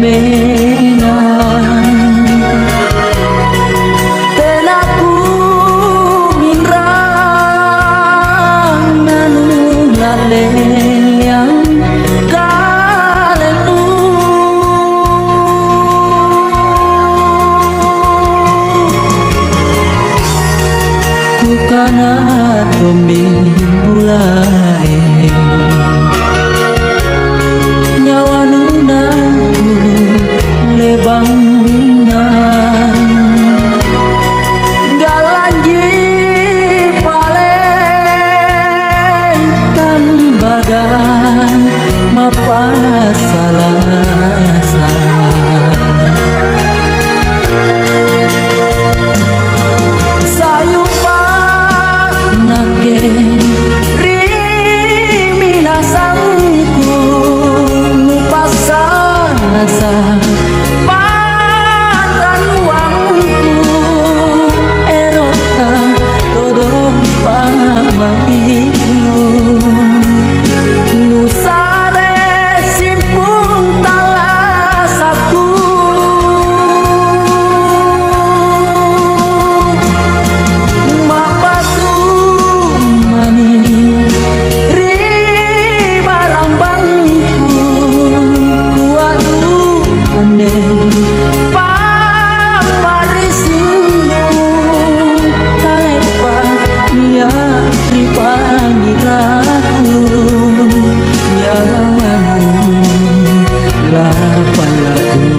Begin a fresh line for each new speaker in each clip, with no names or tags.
menang ten aku minrang nanu laleyang kalenu kukana tombi mulai nyawa nuna lebangan galanji paling tambagan mapasalasan sayupa nage riminasangku nupasasa pandan uangku erota todong pamahiku nusare simpung talasaku mapatu mani ribarang bangku kuadu ande pamarisimu talepa ya ripangiraku yang lapalaku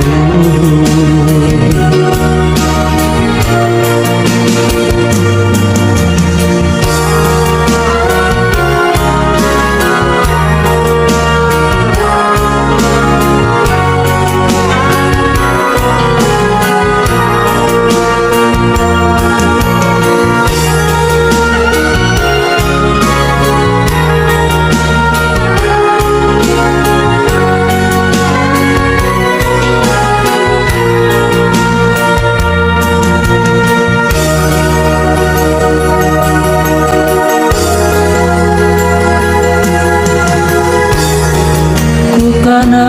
kana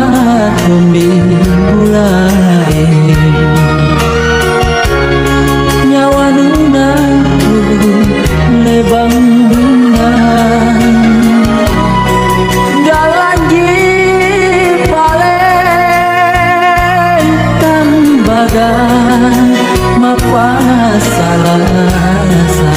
tombi mulai nyawa nuna lebangan galanji paling tambagan mapasalasan